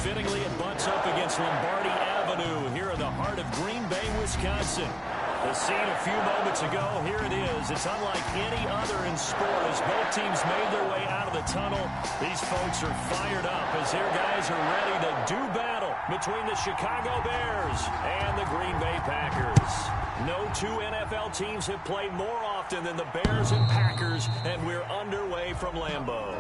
fittingly, it butts up against Lombardi Avenue here in the heart of Green Bay, Wisconsin. The scene a few moments ago, here it is. It's unlike any other in sport as both teams made their way out of the tunnel. These folks are fired up as their guys are ready to do battle between the Chicago Bears and the Green Bay Packers. No two NFL teams have played more often than the Bears and Packers, and we're underway from Lambeau.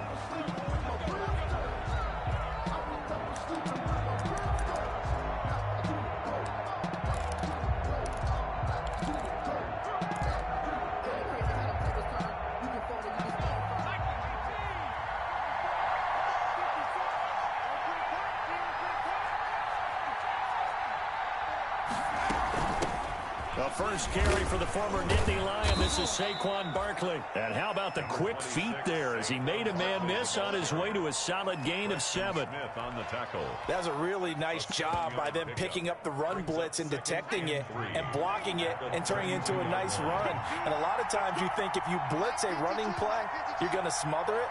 The first carry for the former Nittany Lion. This is Saquon Barkley. And how about the quick feet there as he made a man miss on his way to a solid gain of 7. On the tackle. That was a really nice job by them picking up the run blitz and detecting it and blocking it and turning it into a nice run. And a lot of times you think if you blitz a running play, you're going to smother it.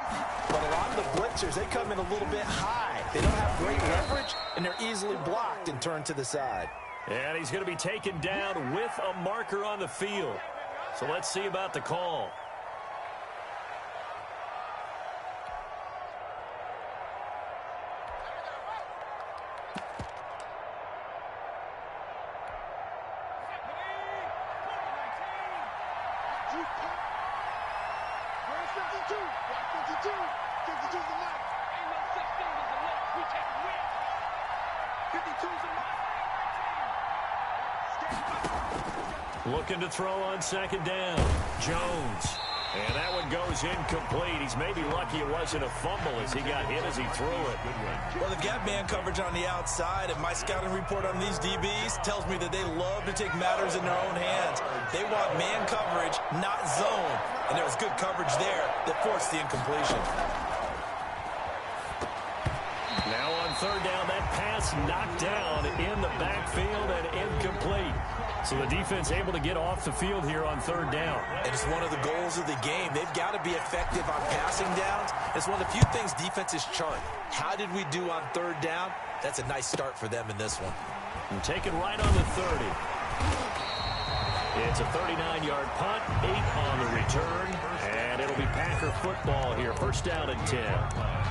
But a lot of the blitzers, they come in a little bit high. They don't have great leverage, and they're easily blocked and turned to the side. And he's going to be taken down with a marker on the field. So let's see about the call. Looking to throw on second down. Jones. And that one goes incomplete. He's maybe lucky it wasn't a fumble as he got hit as he threw it. Well, they've got man coverage on the outside, and my scouting report on these DBs tells me that they love to take matters in their own hands. They want man coverage, not zone. And there was good coverage there that forced the incompletion. Now on third down, that pass knocked down in the backfield and incomplete. So the defense able to get off the field here on third down. And it's one of the goals of the game. They've got to be effective on passing downs. It's one of the few things defenses chart. How did we do on third down? That's a nice start for them in this one. And taken right on the 30. It's a 39-yard punt, 8 on the return, and it'll be Packer football here. First down and 10.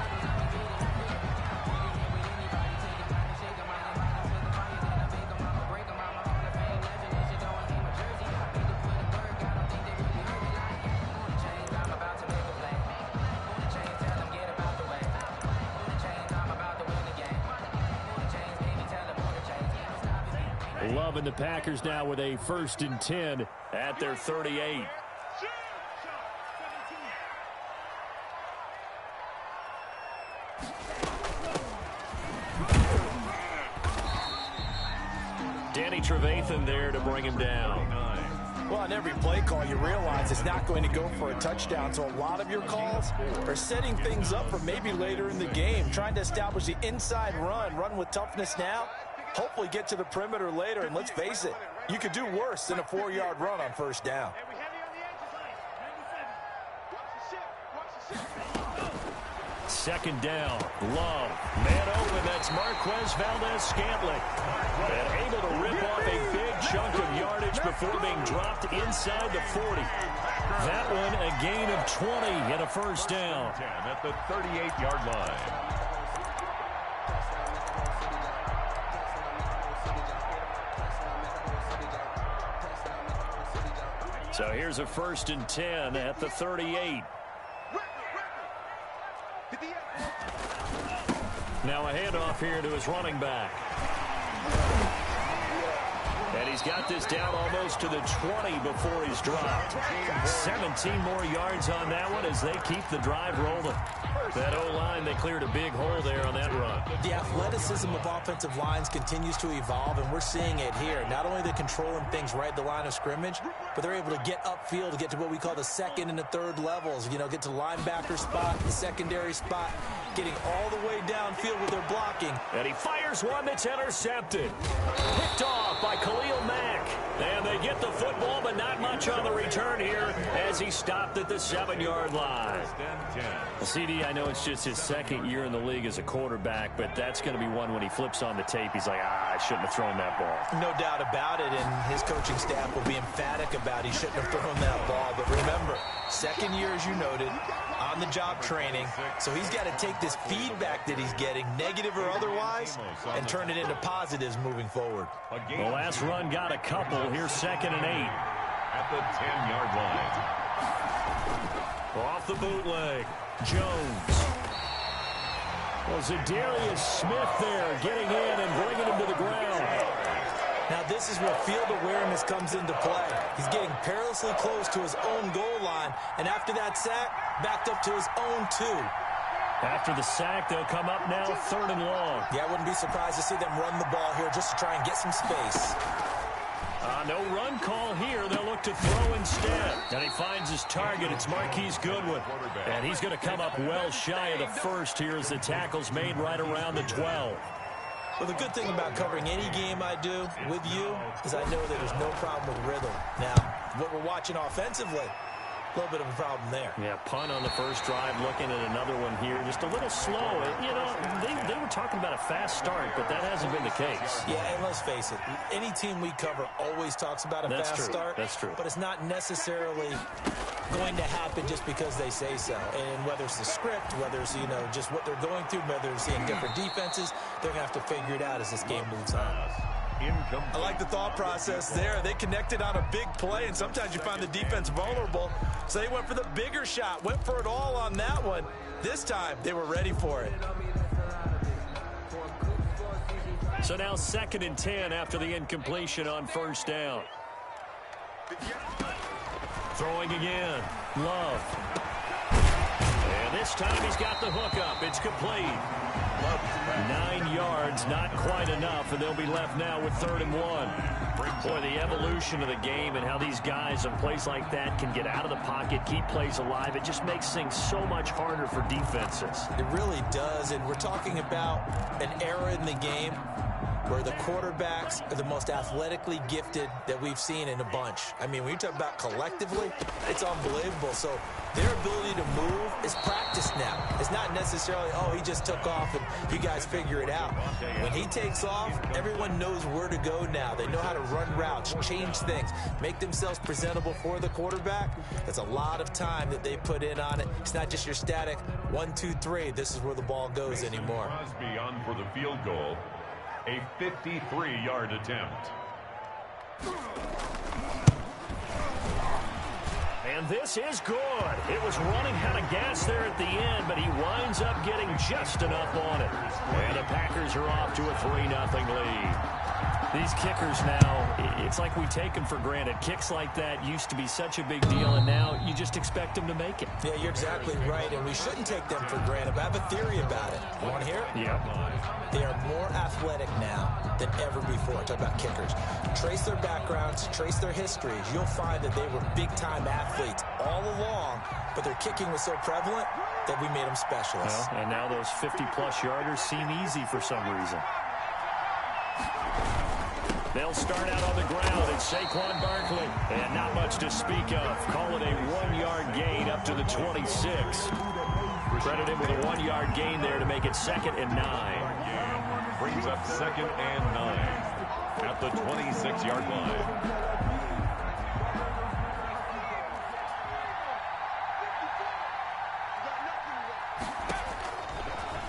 Loving the Packers now with a 1st and 10 at their 38. Danny Trevathan there to bring him down. Well, on every play call, you realize it's not going to go for a touchdown. So a lot of your calls are setting things up for maybe later in the game, trying to establish the inside run with toughness now. Hopefully get to the perimeter later, and let's face it, you could do worse than a 4-yard run on first down. Second down, Love. Man open, that's Marquez Valdez-Scantling. And able to rip off a big chunk of yardage before being dropped inside the 40. That one a gain of 20 and a first down. At the 38-yard line. So here's a 1st and 10 at the 38. Now a handoff here to his running back. And he's got this down almost to the 20 before he's dropped. 17 more yards on that one as they keep the drive rolling. That O-line, they cleared a big hole there on that run. The athleticism of offensive lines continues to evolve, and we're seeing it here. Not only are they controlling things right at the line of scrimmage, but they're able to get upfield to get to what we call the second and the third levels. You know, get to linebacker spot, the secondary spot. getting all the way downfield with their blocking. And he fires one that's intercepted. Picked off by Khalil Mack. And they get the football, but not much on the return here as he stopped at the 7-yard line. Well, CD, I know it's just his second year in the league as a quarterback, but that's going to be one when he flips on the tape. He's like, I shouldn't have thrown that ball. No doubt about it, and his coaching staff will be emphatic about he shouldn't have thrown that ball. But remember, second year, as you noted, on-the-job training. So he's got to take this feedback that he's getting, negative or otherwise, and turn it into positives moving forward. The last run got a couple. Here's 2nd and 8. At the 10-yard line. Off the bootleg. Jones. Well, Zadarius Smith there getting in and bringing him to the ground. Now this is where field awareness comes into play. He's getting perilously close to his own goal line, and after that sack, backed up to his own 2. After the sack, they'll come up now 3rd and long. Yeah, I wouldn't be surprised to see them run the ball here just to try and get some space. No run call here. They'll look to throw instead. And he finds his target. It's Marquise Goodwin. And he's going to come up well shy of the first here as the tackle's made right around the 12. Well, the good thing about covering any game I do with you is I know that there's no problem with rhythm. Now, what we're watching offensively, a little bit of a problem there. Yeah, punt on the first drive, looking at another one here. Just a little slow. You know, they were talking about a fast start, but that hasn't been the case. Yeah, and let's face it, any team we cover always talks about a fast start. That's true. But it's not necessarily going to happen just because they say so. And whether it's the script, whether it's, you know, just what they're going through, whether it's seeing different defenses, they're going to have to figure it out as this game moves on. I like the thought process there. They connected on a big play, and sometimes you find the defense vulnerable. So they went for the bigger shot, went for it all on that one. This time, they were ready for it. So now 2nd and 10 after the incompletion on 1st down. Throwing again. Love. And this time he's got the hook up. It's complete. 9 yards, not quite enough, and they'll be left now with 3rd and 1. Boy, the evolution of the game and how these guys on plays like that can get out of the pocket, keep plays alive, it just makes things so much harder for defenses. It really does, and we're talking about an era in the game where the quarterbacks are the most athletically gifted that we've seen in a bunch. I mean, when you talk about collectively, it's unbelievable. So their ability to move is practiced now. It's not necessarily, oh, he just took off and you guys figure it out. When he takes off, everyone knows where to go now. They know how to run routes, change things, make themselves presentable for the quarterback. That's a lot of time that they put in on it. It's not just your static 1, 2, 3. This is where the ball goes anymore. Crosby on for the field goal. A 53-yard attempt. And this is good. It was running out of gas there at the end, but he winds up getting just enough on it. And the Packers are off to a 3-0 lead. These kickers now, it's like we take them for granted. Kicks like that used to be such a big deal, and now you just expect them to make it. Yeah, you're exactly right, and we shouldn't take them for granted. But I have a theory about it. You want to hear it? Yeah. They are more athletic now than ever before. Talk about kickers. Trace their backgrounds, trace their histories. You'll find that they were big-time athletes all along, but their kicking was so prevalent that we made them specialists. Well, and now those 50-plus yarders seem easy for some reason. They'll start out on the ground. It's Saquon Barkley. And not much to speak of. Call it a 1-yard gain up to the 26. Credit him with a 1-yard gain there to make it 2nd and 9. Brings up 2nd and 9 at the 26-yard line.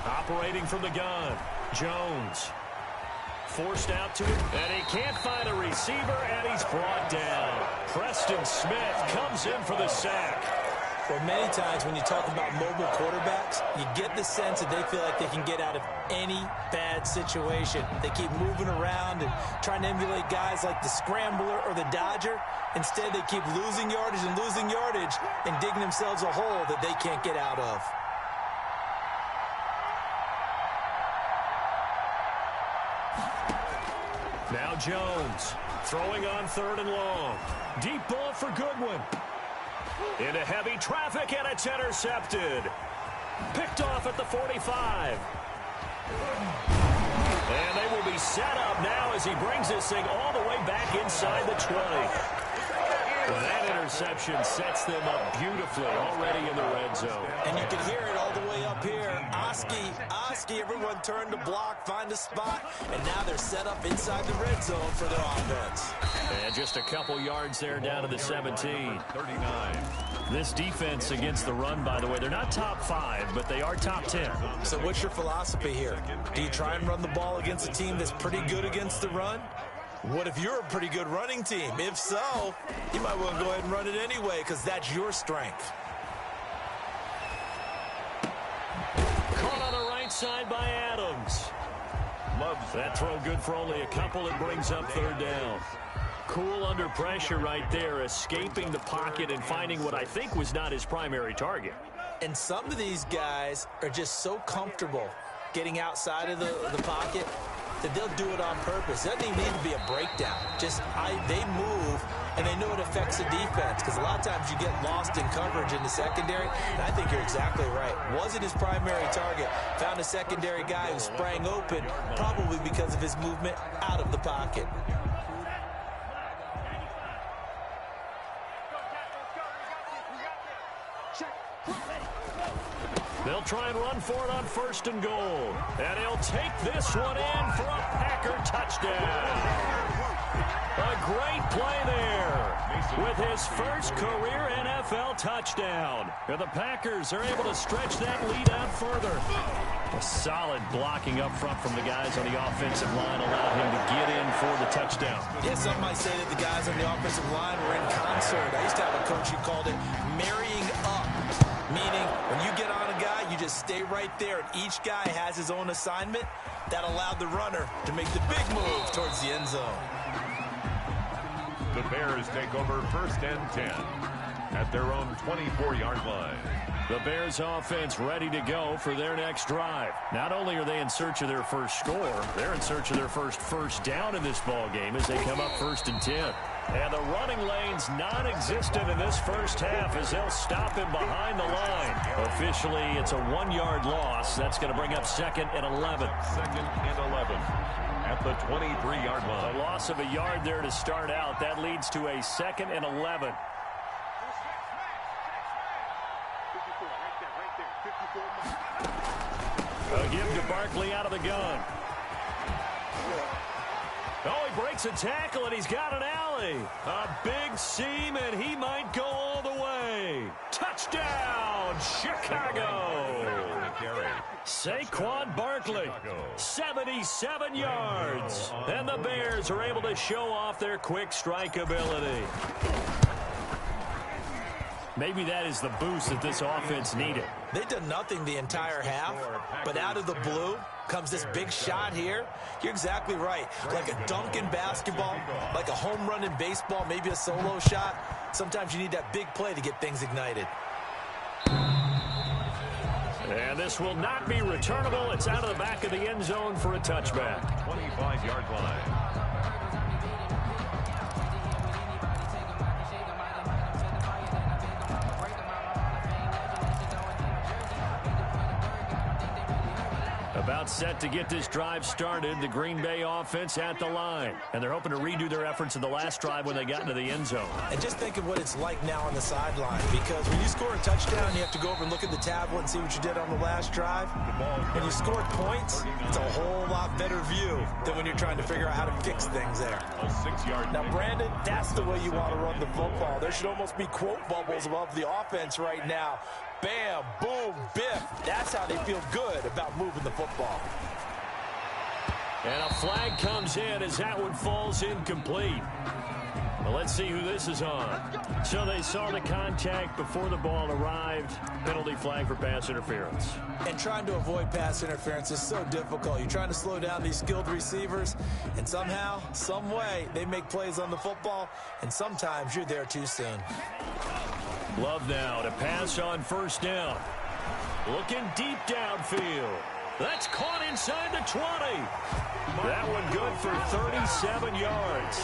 Operating from the gun, Jones. Forced out to him, and he can't find a receiver, and he's brought down. Preston Smith comes in for the sack. Well, many times when you talk about mobile quarterbacks, you get the sense that they feel like they can get out of any bad situation. They keep moving around and trying to emulate guys like the scrambler or the dodger. Instead, they keep losing yardage and digging themselves a hole that they can't get out of. Now Jones throwing on 3rd and long. Deep ball for Goodwin. Into heavy traffic, and it's intercepted. Picked off at the 45. And they will be set up now as he brings this thing all the way back inside the 20. That interception sets them up beautifully already in the red zone. And you can hear it all the way up here. Oski, everyone turn to block, find a spot, and now they're set up inside the red zone for their offense. And just a couple yards there down to the 17. 39. This defense against the run, by the way, they're not top 5, but they are top 10. So what's your philosophy here? Do you try and run the ball against a team that's pretty good against the run? What if you're a pretty good running team? If so, you might want to go ahead and run it anyway because that's your strength. Caught on the right side by Adams. Loves that throw, good for only a couple. It brings up third down. Cool under pressure right there, escaping the pocket and finding what I think was not his primary target. And some of these guys are just so comfortable getting outside of the pocket that they'll do it on purpose. It doesn't even need to be a breakdown. They move, and they know it affects the defense because a lot of times you get lost in coverage in the secondary, and I think you're exactly right. Wasn't his primary target. Found a secondary guy who sprang open, probably because of his movement out of the pocket. They'll try and run for it on 1st and goal. And he'll take this one in for a Packer touchdown. A great play there with his first career NFL touchdown. And the Packers are able to stretch that lead out further. A solid blocking up front from the guys on the offensive line allowed him to get in for the touchdown. Yeah, some might say that the guys on the offensive line were in concert. I used to have a coach who called it marrying up. Meaning, when you get on a guy, you just stay right there, and each guy has his own assignment. That allowed the runner to make the big move towards the end zone. The Bears take over 1st and 10 at their own 24-yard line. The Bears offense ready to go for their next drive. Not only are they in search of their first score, they're in search of their first down in this ball game as they come up 1st and 10. And the running lane's non-existent in this first half as they'll stop him behind the line. Officially, it's a 1-yard loss. That's going to bring up 2nd and 11. 2nd and 11 at the 23-yard line. A loss of a yard there to start out. That leads to a 2nd and 11. A give to Barkley out of the gun. Oh, he breaks a tackle, and he's got an alley. A big seam, and he might go all the way. Touchdown, Chicago. Saquon Barkley, 77 yards. And the Bears are able to show off their quick strike ability. Maybe that is the boost that this offense needed. They've done nothing the entire half, but out of the blue comes this big shot here. You're exactly right. Like a dunk in basketball, like a home run in baseball, maybe a solo shot. Sometimes you need that big play to get things ignited. And this will not be returnable. It's out of the back of the end zone for a touchback. 25-yard line. About set to get this drive started. The Green Bay offense at the line. And they're hoping to redo their efforts in the last drive when they got into the end zone. And just think of what it's like now on the sideline. Because when you score a touchdown, you have to go over and look at the tablet and see what you did on the last drive. When you scored points, it's a whole lot better view than when you're trying to figure out how to fix things there. A 6-yard. Now, Brandon, that's the way you want to run the football. There should almost be quote bubbles above the offense right now. Bam, boom, biff. That's how they feel good about moving the football. And a flag comes in as that one falls incomplete. Well, let's see who this is on. So they saw the contact before the ball arrived. Penalty flag for pass interference. And trying to avoid pass interference is so difficult. You're trying to slow down these skilled receivers, and somehow, some way, they make plays on the football, and sometimes you're there too soon. Love now to pass on 1st down. Looking deep downfield. That's caught inside the 20. That one good for 37 yards.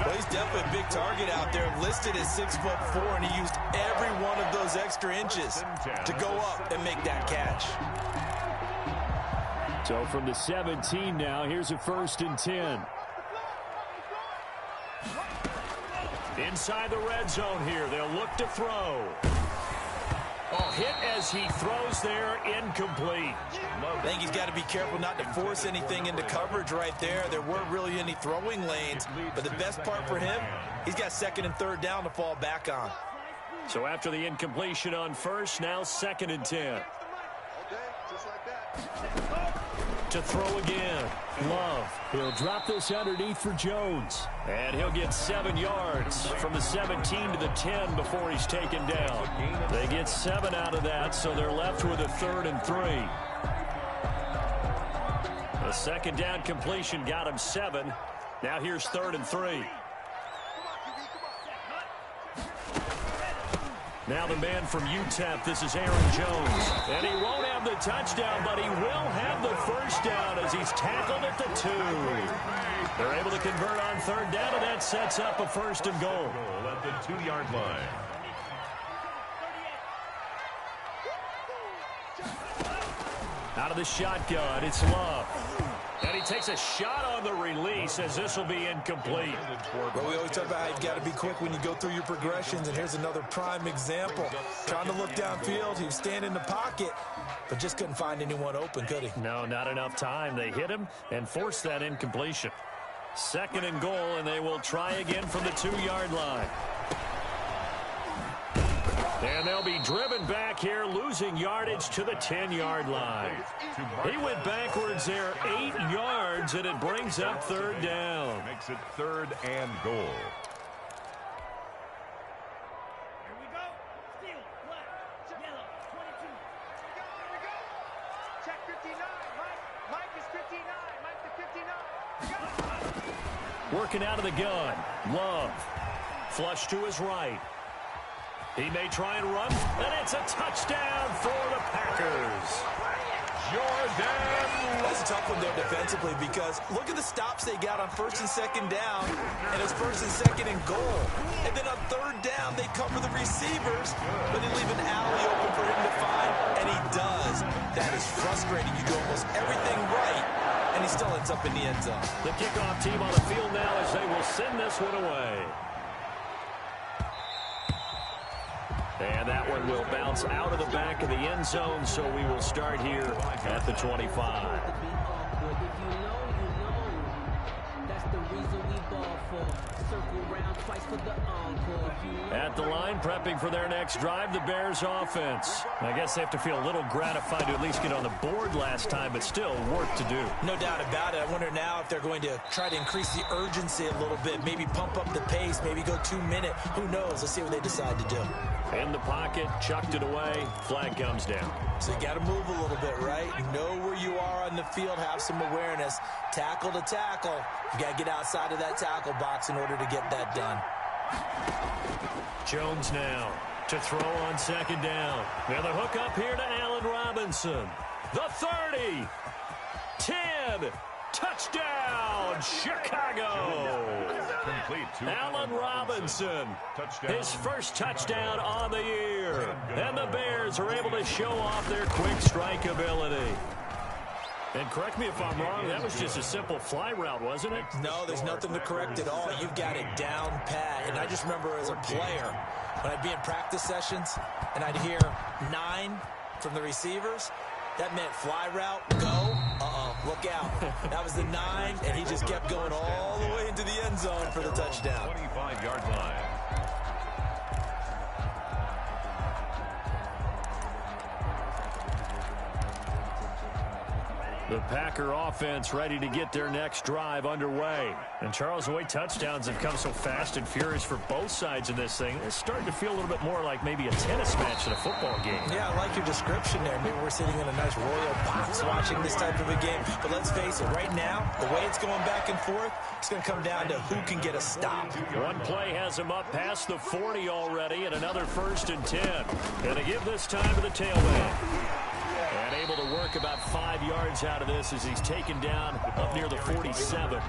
Well, he's definitely a big target out there, listed as 6'4", and he used every one of those extra inches to go up and make that catch. So from the 17 now, here's a 1st and 10. Inside the red zone here, they'll look to throw. Oh, hit as he throws there, incomplete. I think he's got to be careful not to force anything into coverage right there. There weren't really any throwing lanes, but the best part for him, he's got 2nd and 3rd down to fall back on. So after the incompletion on 1st, now 2nd and 10. To throw again. Love. He'll drop this underneath for Jones. And he'll get 7 yards from the 17 to the 10 before he's taken down. They get 7 out of that, so they're left with a 3rd and 3. The 2nd down completion got him 7. Now here's 3rd and 3. Now the man from UTEP, this is Aaron Jones. And he won't have the touchdown, but he will have the 1st down as he's tackled at the 2. They're able to convert on 3rd down, and that sets up a 1st and goal. At the 2-yard line. Out of the shotgun, it's Love. And he takes a shot on the release as this will be incomplete. Well, we always talk about how you've got to be quick when you go through your progressions, and here's another prime example. Trying to look downfield, he was standing in the pocket, but just couldn't find anyone open, could he? No, not enough time. They hit him and forced that incompletion. 2nd and goal, and they will try again from the 2-yard line. And they'll be driven back here, losing yardage to the 10-yard line. He went backwards there 8 yards, and it brings up 3rd down. Makes it 3rd and goal. Here we go. Steel, black, yellow, 22. Here we go. Check 59. Mike is 59. Mike the 59. Working out of the gun. Love. Flush to his right. He may try and run, and it's a touchdown for the Packers. Jordan. That's a tough one there defensively, because look at the stops they got on 1st and 2nd down, and it's 1st and 2nd and goal. And then on 3rd down, they cover the receivers, but they leave an alley open for him to find, and he does. That is frustrating. You do almost everything right, and he still ends up in the end zone. The kickoff team on the field now as they will send this one away. And that one will bounce out of the back of the end zone, so we will start here at the 25. At the line, prepping for their next drive, the Bears offense. I guess they have to feel a little gratified to at least get on the board last time, but still work to do. No doubt about it. I wonder now if they're going to try to increase the urgency a little bit, maybe pump up the pace, maybe go 2-minute. Who knows? Let's see what they decide to do. In the pocket, chucked it away, flag comes down. So you got to move a little bit, right? Know where you are on the field, have some awareness. Tackle to tackle. You got to get outside of that tackle box in order to get that done. Jones now to throw on 2nd down. Now the hook up here to Allen Robinson. The 30. 10. Touchdown, Chicago. Allen Robinson, his 1st touchdown on the year. And the Bears are able to show off their quick strike ability. And correct me if I'm wrong, that was just a simple fly route, wasn't it? No, there's nothing to correct at all. You've got it down pat. And I just remember as a player, when I'd be in practice sessions and I'd hear 9 from the receivers, that meant fly route, go. Look out. That was the 9, and he just kept going all the way into the end zone for the touchdown. 25-yard line. The Packer offense ready to get their next drive underway. And Charles, the way touchdowns have come so fast and furious for both sides of this thing, it's starting to feel a little bit more like maybe a tennis match in a football game. Yeah, I like your description there. Maybe we're sitting in a nice royal box watching this type of a game. But let's face it, right now, the way it's going back and forth, it's going to come down to who can get a stop. One play has him up past the 40 already, and another 1st and 10. Going to give this time to the tailback. And able to work mark, about 5 yards out of this as he's taken down up near the 47.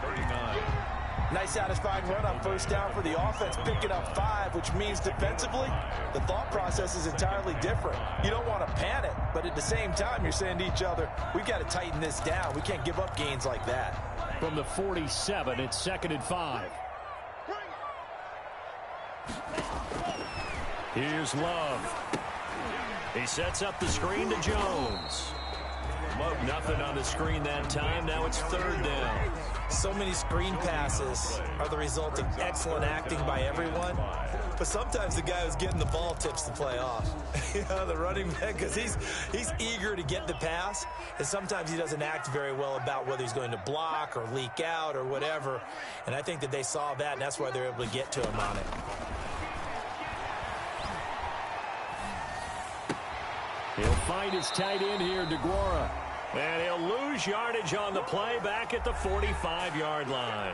Nice satisfying run on first down for the offense, picking up 5, which means defensively, the thought process is entirely different. You don't want to panic, but at the same time, you're saying to each other, we've got to tighten this down. We can't give up gains like that. From the 47, it's 2nd and 5. Here's Love. He sets up the screen to Jones. Love nothing on the screen that time. Now it's 3rd down. So many screen passes are the result of excellent acting by everyone. But sometimes the guy who's getting the ball tips the play off. You know, the running back, because he's eager to get the pass. And sometimes he doesn't act very well about whether he's going to block or leak out or whatever. And I think that they saw that, and that's why they're able to get to him on it. He'll find his tight end here, DeGuara. And he'll lose yardage on the play back at the 45-yard line.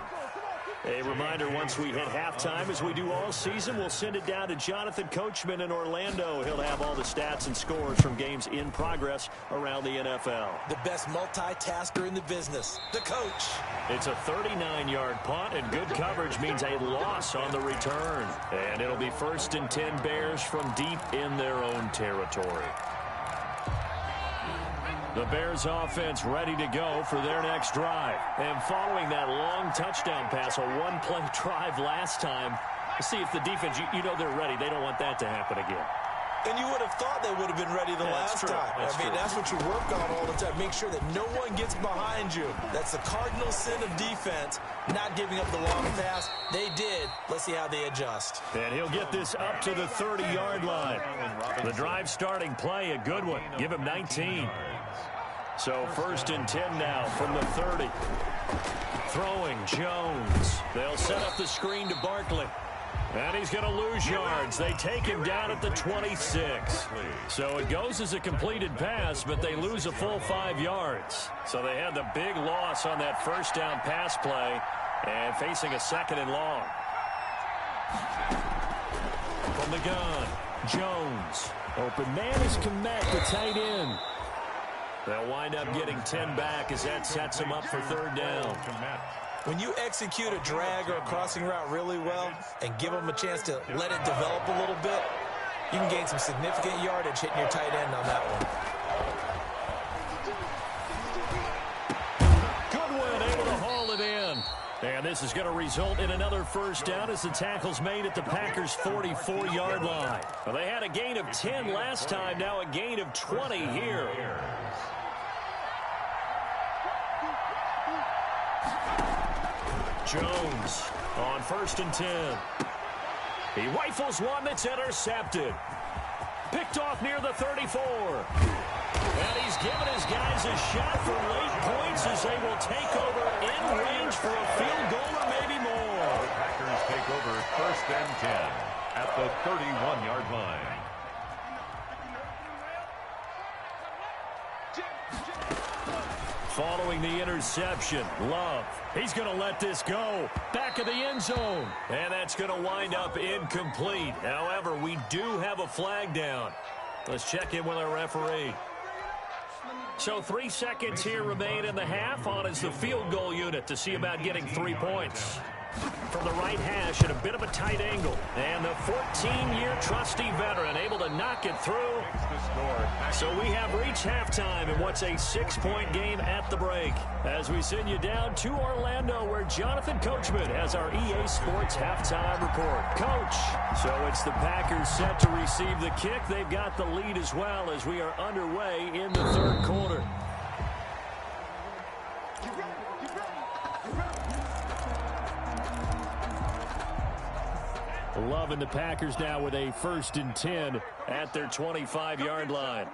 A reminder, once we hit halftime, as we do all season, we'll send it down to Jonathan Coachman in Orlando. He'll have all the stats and scores from games in progress around the NFL. The best multitasker in the business, the coach. It's a 39-yard punt, and good coverage means a loss on the return. And it'll be 1st and 10 Bears from deep in their own territory. The Bears offense ready to go for their next drive. And following that long touchdown pass, a one-play drive last time, see if the defense, you know they're ready. They don't want that to happen again. And you would have thought they would have been ready the last time. That's what you work on all the time. Make sure that no one gets behind you. That's the cardinal sin of defense, not giving up the long pass. They did. Let's see how they adjust. And he'll get this up to the 30-yard line. The drive starting play, a good one. Give him 19. So 1st and 10 now from the 30. Throwing Jones. They'll set up the screen to Barkley. And he's going to lose yards. They take him down at the 26. So it goes as a completed pass, but they lose a full 5 yards. So they had the big loss on that first down pass play and facing a 2nd and long. From the gun, Jones. Open man is Komet, the tight end. They'll wind up getting 10 back as that sets them up for 3rd down. When you execute a drag or a crossing route really well and give them a chance to let it develop a little bit, you can gain some significant yardage hitting your tight end on that one. Good one, able to haul it in. And this is going to result in another 1st down as the tackle's made at the Packers' 44-yard line. Well, they had a gain of 10 last time, now a gain of 20 here. Jones on 1st and 10. He rifles one that's intercepted. Picked off near the 34. And he's given his guys a shot for late points as they will take over in range for a field goal or maybe more. The Packers take over 1st and 10 at the 31-yard line. Following the interception, Love. He's going to let this go. Back of the end zone. And that's going to wind up incomplete. However, we do have a flag down. Let's check in with our referee. So 3 seconds here remain in the half. On is the field goal unit to see about getting 3 points. From the right hash at a bit of a tight angle. And the 14-year trusty veteran able to knock it through. So we have reached halftime in what's a 6-point game at the break. As we send you down to Orlando where Jonathan Coachman has our EA Sports halftime report. Coach, so it's the Packers set to receive the kick. They've got the lead as well as we are underway in the 3rd quarter. Love and the Packers now with a 1st and 10 at their 25-yard line.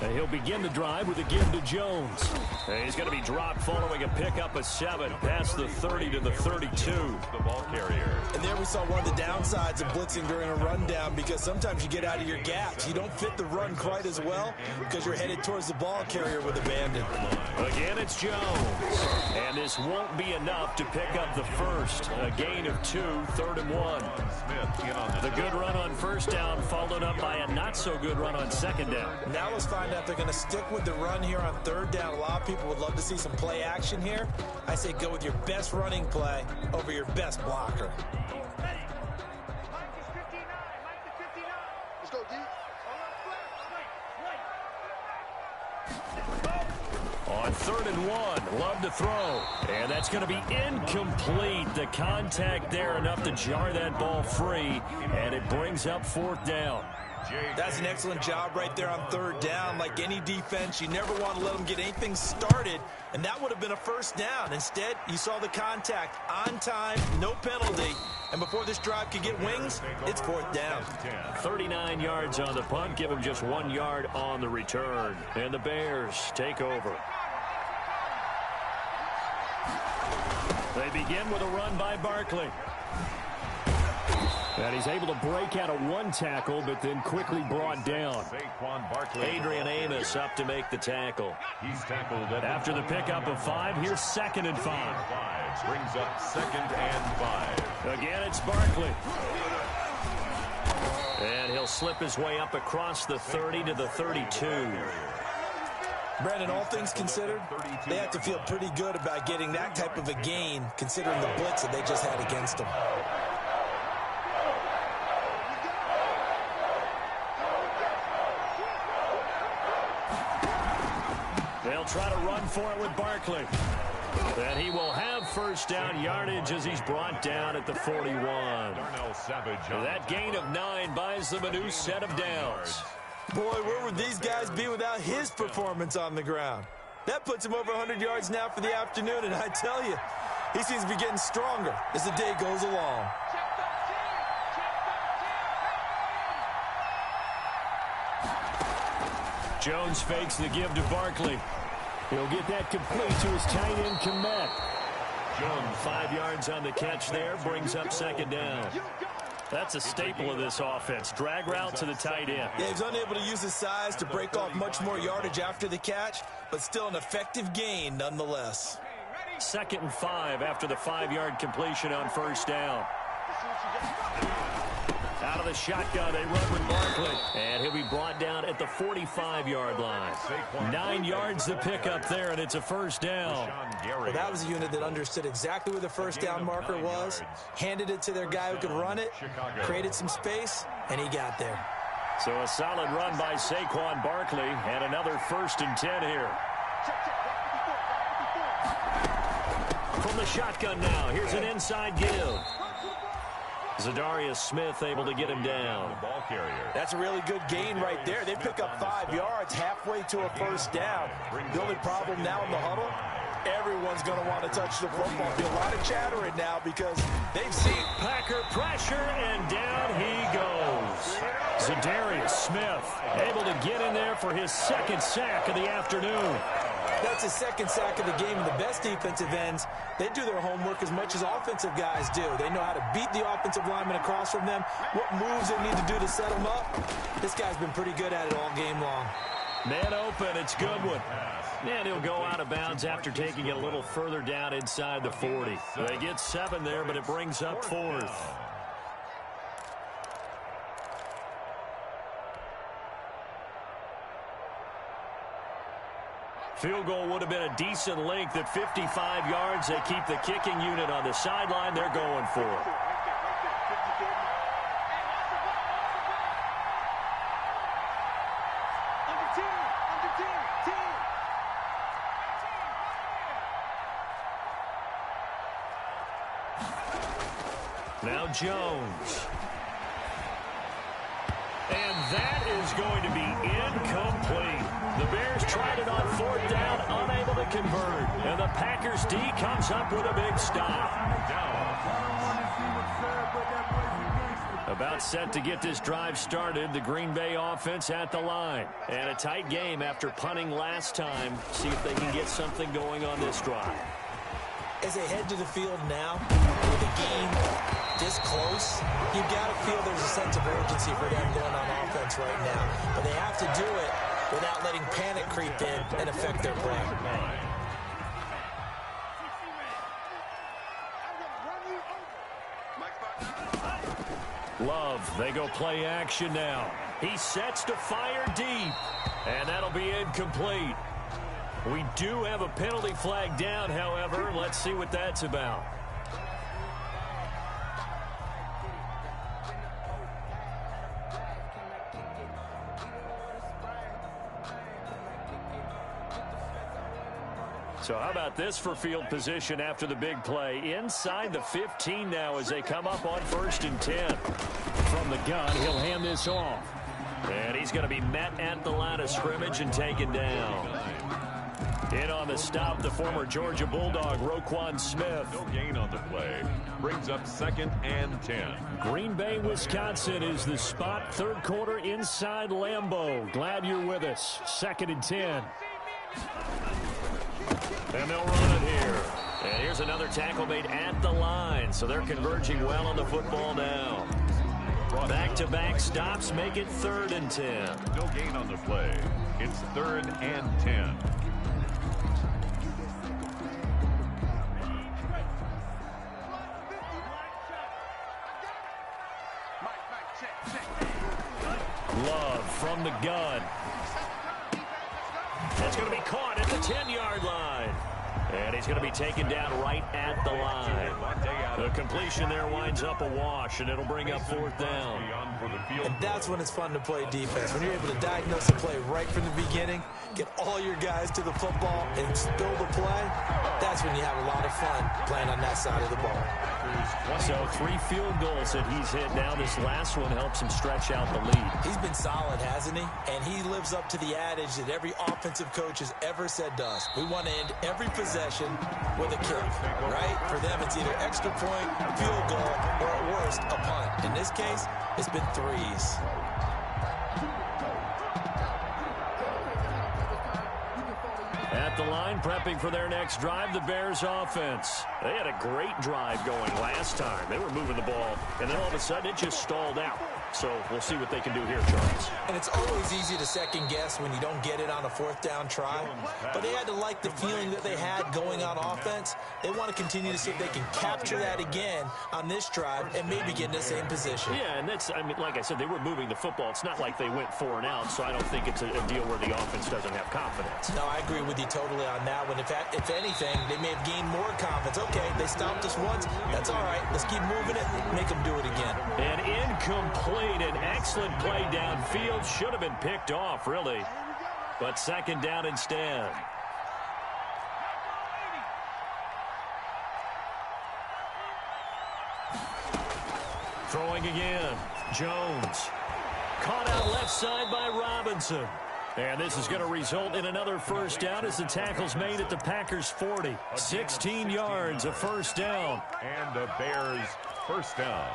And he'll begin the drive with a give to Jones. And he's going to be dropped following a pickup of 7 past the 30 to the 32. The ball carrier. And there we saw one of the downsides of blitzing during a rundown because sometimes you get out of your gaps. You don't fit the run quite as well because you're headed towards the ball carrier with abandon. Again, it's Jones. And this won't be enough to pick up the first. A gain of 2, 3rd and 1. Smith in on The good run on 1st down followed up by a not-so-good run on 2nd down. Now let's find find out they're going to stick with the run here on third down. A lot of people would love to see some play action here. I say go with your best running play over your best blocker. Ready. Mike is 59. Mike is 59. Let's go, D. On 3rd and 1, Love to throw. And that's going to be incomplete. The contact there enough to jar that ball free. And it brings up 4th down. That's an excellent job right there on 3rd down. Like any defense, you never want to let them get anything started. And that would have been a 1st down. Instead, you saw the contact on time, no penalty. And before this drive could get wings, it's 4th down. 39 yards on the punt. Give them just 1 yard on the return. And the Bears take over. They begin with a run by Barkley. And he's able to break out of 1 tackle, but then quickly brought down. Adrian Amos up to make the tackle. He's tackled after the pickup of 5. Here's 2nd and 5. Brings up 2nd and 5. Again, it's Barkley. And he'll slip his way up across the 30 to the 32. Brandon, all things considered, they have to feel pretty good about getting that type of a gain, considering the blitz that they just had against them. They'll try to run for it with Barkley. And he will have 1st down yardage as he's brought down at the 41. That gain of 9 buys them a new set of downs. Boy, where would these guys be without his performance on the ground? That puts him over 100 yards now for the afternoon, and I tell you, he seems to be getting stronger as the day goes along. Jones fakes the give to Barkley. He'll get that complete to his tight end, Komet. Jones 5 yards on the catch there, brings up 2nd down. That's a staple of this offense. Drag route to the tight end. Yeah, he's unable to use his size to break off much more yardage after the catch, but still an effective gain nonetheless. 2nd and 5 after the 5-yard completion on 1st down. Out of the shotgun, they run with Barkley. And he'll be brought down at the 45-yard line. 9 yards to pick up there, and it's a 1st down. Well, that was a unit that understood exactly where the 1st down marker was, handed it to their guy who could run it, created some space, and he got there. So a solid run by Saquon Barkley, and another 1st and 10 here. From the shotgun now, here's an inside give. Zadarius Smith able to get him down. That's a really good gain right there. They pick up 5 yards halfway to a 1st down. The only problem now in the huddle, everyone's going to want to touch the football. Be a lot of chattering now because they've seen Packer pressure, and down he goes. Zadarius Smith able to get in there for his 2nd sack of the afternoon. That's his 2nd sack of the game, and the best defensive ends, they do their homework as much as offensive guys do. They know how to beat the offensive lineman across from them, what moves they need to do to set them up. This guy's been pretty good at it all game long. Man open, it's Goodwin. And he'll go out of bounds after taking it a little further down inside the 40. They get 7 there, but it brings up 4th. Field goal would have been a decent length at 55 yards. They keep the kicking unit on the sideline. They're going for it. Now Jones. And that is going to be incomplete. The Bears tried it on 4th down, unable to convert. And the Packers D comes up with a big stop. About set to get this drive started. The Green Bay offense at the line. And a tight game after punting last time. See if they can get something going on this drive. As they head to the field now, with the game this close, you've got to feel there's a sense of urgency for them going on offense right now. But they have to do it without letting panic creep in and affect their play. Love, they go play action now. He sets to fire deep. And that'll be incomplete. We do have a penalty flag down, however. Let's see what that's about. So how about this for field position after the big play? Inside the 15 now as they come up on 1st and 10. From the gun, he'll hand this off. And he's going to be met at the line of scrimmage and taken down. In on the stop, the former Georgia Bulldog, Roquan Smith. No gain on the play. Brings up 2nd and 10. Green Bay, Wisconsin is the spot. 3rd quarter inside Lambeau. Glad you're with us. 2nd and 10. And they'll run it here. And here's another tackle made at the line. So they're converging well on the football now. Back-to-back stops make it 3rd and 10. No gain on the play. It's 3rd and 10. Love from the gun. That's going to be caught at the 10-yard line. And he's going to be taken down right at the line. The completion there winds up a wash, and it'll bring up 4th down. And that's when it's fun to play defense. When you're able to diagnose a play right from the beginning, get all your guys to the football, and spill the play, that's when you have a lot of fun playing on that side of the ball. So 3 field goals that he's hit now. This last one helps him stretch out the lead. He's been solid, hasn't he? And he lives up to the adage that every offensive coach has ever said to us. We want to end every possession with a kick, right? For them, it's either extra point, field goal, or at worst, a punt. In this case, it's been 3s. At the line, prepping for their next drive, the Bears offense. They had a great drive going last time. They were moving the ball, and then all of a sudden it just stalled out. So we'll see what they can do here, Charles. And it's always easy to second guess when you don't get it on a 4th down try. But they had to like the feeling that they had going on offense. They want to continue to see if they can capture that again on this drive and maybe get in the same position. Yeah, and that's, I mean, like I said, they were moving the football. It's not like they went 4 and out, so I don't think it's a deal where the offense doesn't have confidence. No, I agree with you totally on that one. If anything, they may have gained more confidence. Okay, they stopped us once. That's all right. Let's keep moving it. Make them do it again. An incomplete. An excellent play downfield. Should have been picked off, really. But 2nd down instead. Throwing again. Jones. Caught out left side by Robinson. And this is going to result in another 1st down as the tackle's made at the Packers' 40. 16 yards, a 1st down. And the Bears' 1st down.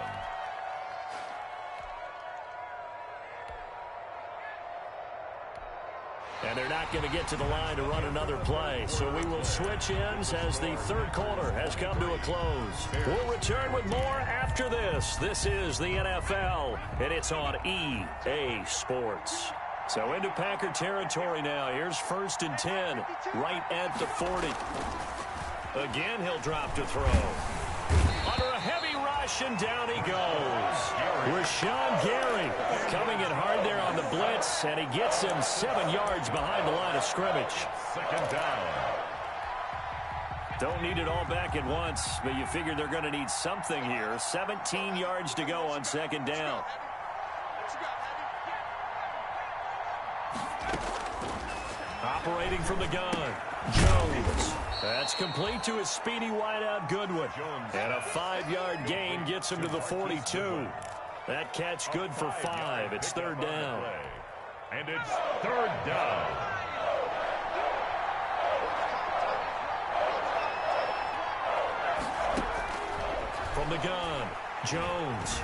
And they're not going to get to the line to run another play. So we will switch ends as the 3rd quarter has come to a close. We'll return with more after this. This is the NFL, and it's on EA Sports. So into Packer territory now. Here's 1st and 10, right at the 40. Again, he'll drop to throw. Under a heavy rush, and down he goes. Rashawn Gary coming in hard there on the blitz, and he gets him 7 yards behind the line of scrimmage. 2nd down. Don't need it all back at once, but you figure they're going to need something here. 17 yards to go on 2nd down. Operating from the gun, Jones. That's complete to his speedy wideout Goodwin. And a 5-yard gain gets him to the 42. That catch good for 5. It's 3rd down. And it's 3rd down. From the gun, Jones.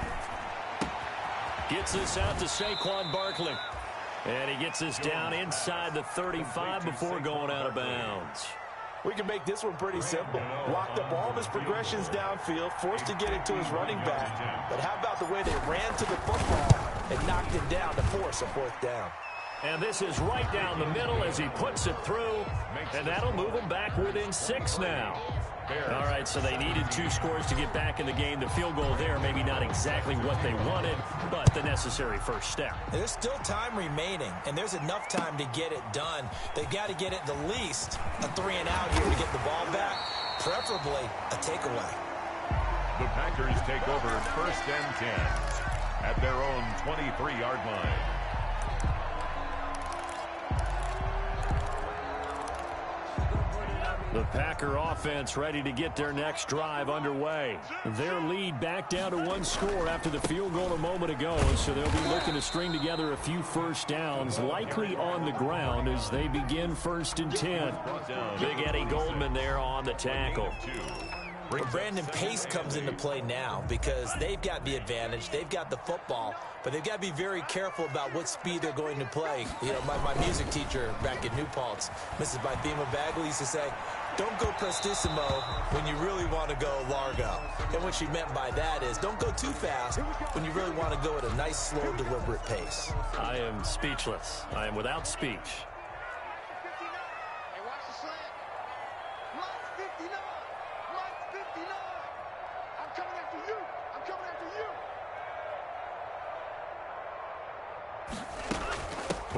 Gets this out to Saquon Barkley. And he gets this down inside the 35 before going out of bounds. We can make this one pretty simple. Locked up all of his progressions downfield, forced to get it to his running back. But how about the way they ran to the football and knocked it down to force a 4th down? And this is right down the middle as he puts it through. And that'll move him back within 6 now. All right, so they needed 2 scores to get back in the game. The field goal there, maybe not exactly what they wanted, but the necessary first step. There's still time remaining, and there's enough time to get it done. They've got to get at the least a 3-and-out here to get the ball back, preferably a takeaway. The Packers take over 1st and 10 at their own 23-yard line. The Packer offense ready to get their next drive underway. Their lead back down to 1 score after the field goal a moment ago, so they'll be looking to string together a few first downs, likely on the ground as they begin 1st and 10. Big Eddie Goldman there on the tackle. Well, Brandon, pace comes into play now because they've got the advantage. They've got the football, but they've got to be very careful about what speed they're going to play. You know, my music teacher back at New Paltz, Mrs. Bythema Bagley, used to say, don't go prestissimo when you really want to go largo. And what she meant by that is don't go too fast when you really want to go at a nice, slow, deliberate pace. I am speechless. I am without speech. Hey, watch the slant. Line's 59. Line's 59. I'm coming after you. I'm coming after you.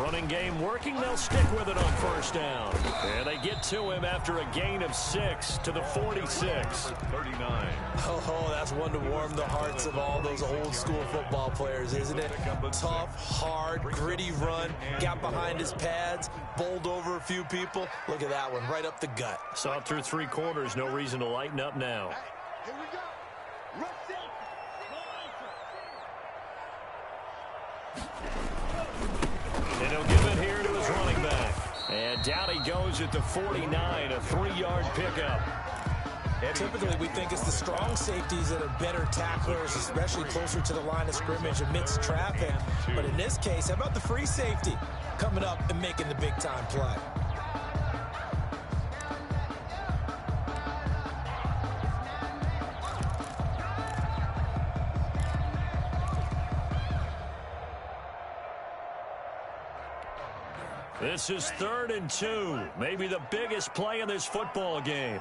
Running game working. They'll stick with it on 1st down. And they get to him after a gain of 6 to the 46. 39. Oh, that's one to warm the hearts of all those old school football players, isn't it? Tough, hard, gritty run, got behind his pads, bowled over a few people. Look at that one, right up the gut. Saw it through 3 quarters. No reason to lighten up now. Here we go. Run set. And he'll give it here to his running back. And down he goes at the 49, a 3-yard pickup. Typically, we think it's the strong safeties that are better tacklers, especially closer to the line of scrimmage amidst traffic. But in this case, how about the free safety coming up and making the big-time play? This is 3rd and 2, maybe the biggest play in this football game.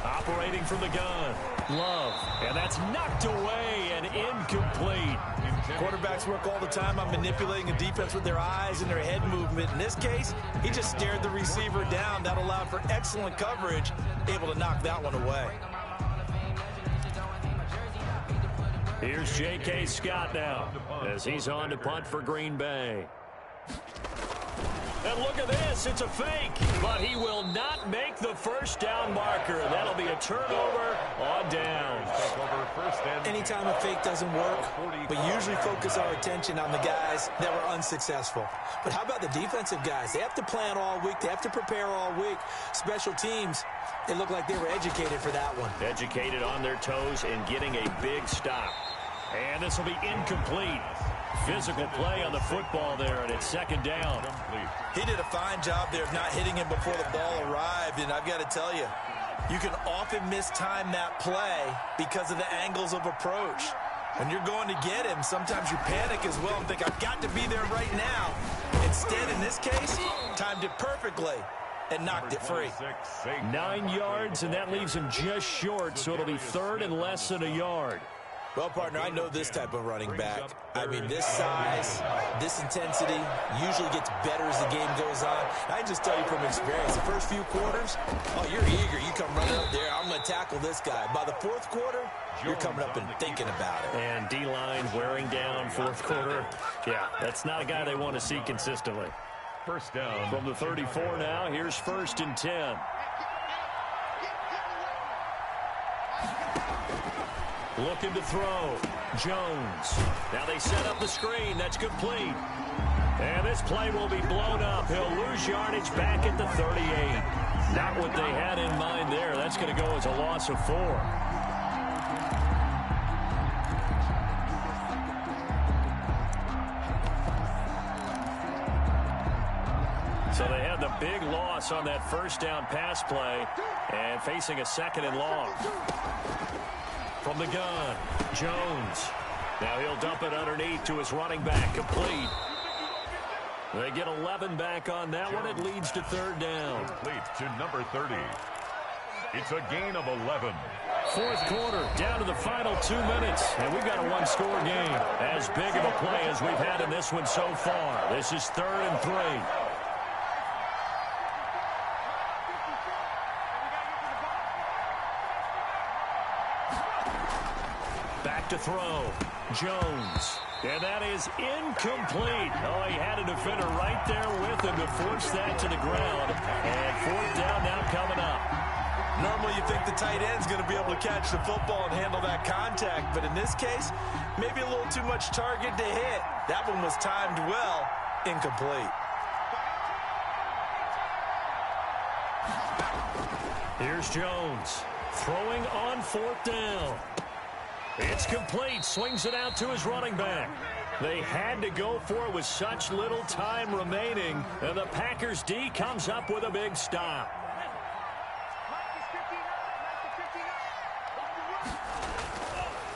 Operating from the gun, Love, and that's knocked away and incomplete. Quarterbacks work all the time on manipulating a defense with their eyes and their head movement. In this case, he just stared the receiver down. That allowed for excellent coverage, able to knock that one away. Here's J.K. Scott now as he's on to punt for Green Bay. And look at this, it's a fake, but he will not make the 1st down marker. That'll be a turnover on down. Anytime a fake doesn't work, we usually focus our attention on the guys that were unsuccessful. But how about the defensive guys? They have to plan all week. They have to prepare all week. Special teams, it looked like they were educated for that one. Educated on their toes and getting a big stop. And this will be incomplete. Physical play on the football there, and it's 2nd down. He did a fine job there of not hitting him before the ball arrived, and I've got to tell you, you can often mistime that play because of the angles of approach. When you're going to get him, sometimes you panic as well and think, I've got to be there right now. Instead, in this case, timed it perfectly and knocked it free. 9 yards, and that leaves him just short, so it'll be 3rd and less than a yard. Well, partner, I know this type of running back. I mean, this size, this intensity usually gets better as the game goes on. I can just tell you from experience, the first few quarters, oh, you're eager. You come running up there, I'm going to tackle this guy. By the 4th quarter, you're coming up and thinking about it. And D-line wearing down 4th quarter. Yeah, that's not a guy they want to see consistently. 1st down. From the 34 now, here's 1st and 10. Looking to throw. Jones. Now they set up the screen. That's complete. And this play will be blown up. He'll lose yardage back at the 38. Not what they had in mind there. That's going to go as a loss of 4. So they had the big loss on that 1st down pass play and facing a 2nd and long. From the gun, Jones. Now he'll dump it underneath to his running back, complete. They get 11 back on that one. It leads to third down. Complete to number 30. It's a gain of 11. Fourth quarter, down to the final 2 minutes, and we've got a one-score game. As big of a play as we've had in this one so far. This is 3rd and 3. Back to throw. Jones. And that is incomplete. Oh, he had a defender right there with him to force that to the ground. And 4th down now coming up. Normally you think the tight end's going to be able to catch the football and handle that contact. But in this case, maybe a little too much target to hit. That one was timed well. Incomplete. Here's Jones. Throwing on 4th down. It's complete. Swings it out to his running back. They had to go for it with such little time remaining. And the Packers D comes up with a big stop.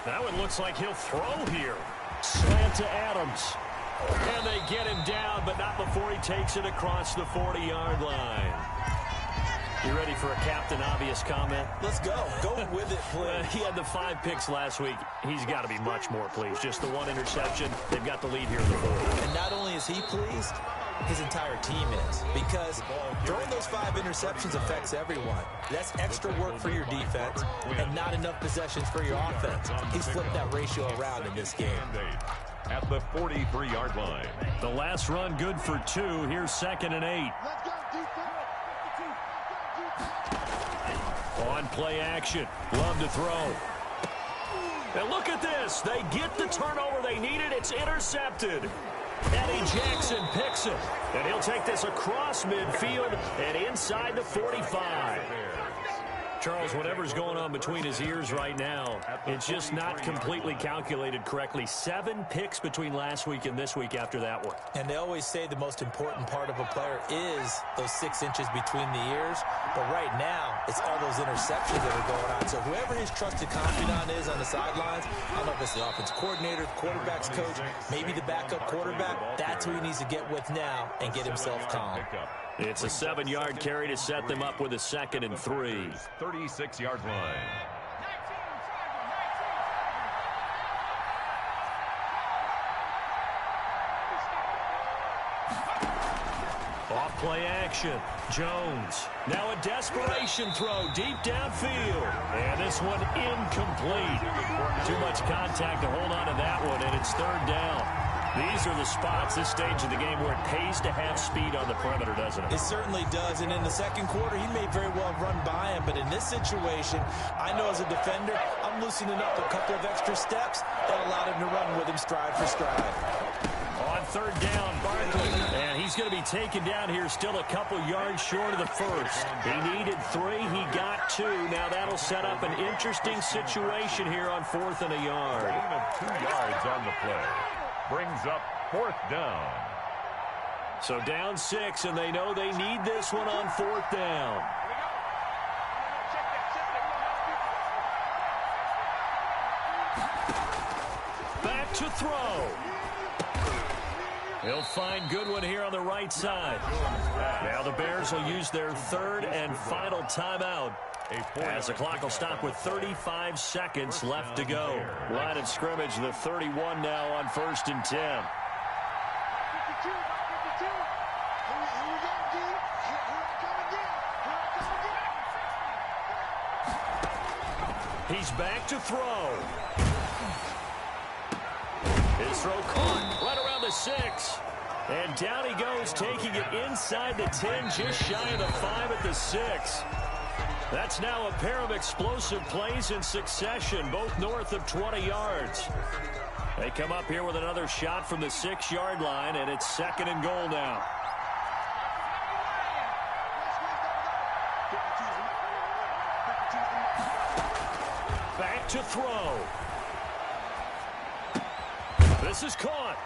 Now it looks like he'll throw here. Slant to Adams. And they get him down, but not before he takes it across the 40-yard line. You ready for a Captain Obvious comment? Let's go. Go with it, please. He had the 5 picks last week. He's got to be much more pleased. Just the 1 interception. They've got the lead here in the 4th. And not only is he pleased, his entire team is. Because throwing those 5 interceptions affects everyone. That's extra work for your defense and not enough possessions for your offense. He's flipped that ratio around in this game. At the 43-yard line. The last run good for 2. Here's 2nd and 8. Let's go, defense. On play action. Love to throw. And look at this. They get the turnover they needed. It's intercepted. Eddie Jackson picks it. And he'll take this across midfield and inside the 45. Charles, whatever's going on between his ears right now, it's just not completely calculated correctly. 7 picks between last week and this week after that one. And they always say the most important part of a player is those 6 inches between the ears. But right now, it's all those interceptions that are going on. So whoever his trusted confidant is on the sidelines, I don't know if it's the offense coordinator, the quarterback's coach, maybe the backup quarterback, that's who he needs to get with now and get himself calm. It's a 7-yard carry to set them up with a 2nd and 3. 36-yard line. Off play action. Jones. Now a desperation throw deep downfield. And this one incomplete. Too much contact to hold on to that one, and it's 3rd down. These are the spots, this stage of the game, where it pays to have speed on the perimeter, doesn't it? It certainly does, and in the second quarter, he may very well run by him, but in this situation, I know as a defender, I'm loosening up a couple of extra steps that allowed him to run with him stride for stride. On 3rd down, Barkley, and he's going to be taken down here still a couple yards short of the 1st. He needed 3, he got 2. Now that'll set up an interesting situation here on 4th and a yard. Gain of 2 yards on the play. Brings up 4th down. So down 6, and they know they need this one on 4th down. Back to throw. He'll find Goodwin here on the right side. Now the Bears will use their 3rd and final timeout, as the clock will stop with 35 seconds left to go. Line of scrimmage, the 31 now on 1st and 10. 52, 52. Here we go, D. Here I come again. He's back to throw. His throw caught right around the 6. And down he goes, taking it inside the 10, just shy of the 5 at the 6. That's now a pair of explosive plays in succession, both north of 20 yards. They come up here with another shot from the 6-yard line, and it's 2nd and goal now. Back to throw. This is caught.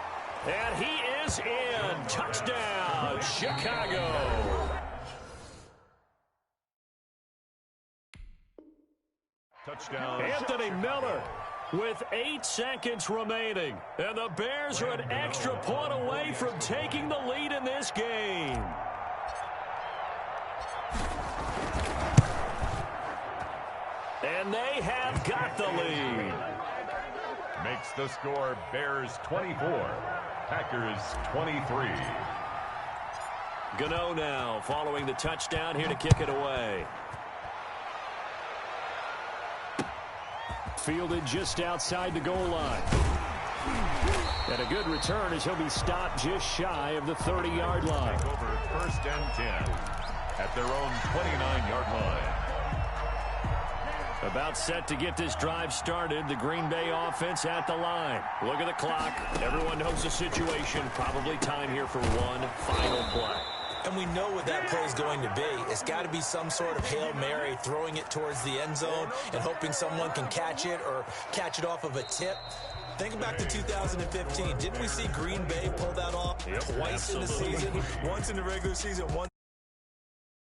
And he is in. Touchdown, Chicago. Touchdown. Anthony Miller. with 8 seconds remaining. And the Bears are an extra point away from taking the lead in this game. And they have got the lead. Makes the score Bears 24, Packers 23. Gano now following the touchdown here to kick it away. Fielded just outside the goal line. And a good return as he'll be stopped just shy of the 30-yard line. Take over 1st and 10 at their own 29-yard line. About set to get this drive started. The Green Bay offense at the line. Look at the clock. Everyone knows the situation. Probably time here for one final play. And we know what that play is going to be. It's got to be some sort of Hail Mary, throwing it towards the end zone and hoping someone can catch it or catch it off of a tip. Think back to 2015. Didn't we see Green Bay pull that off twice in the season? Once in the regular season, once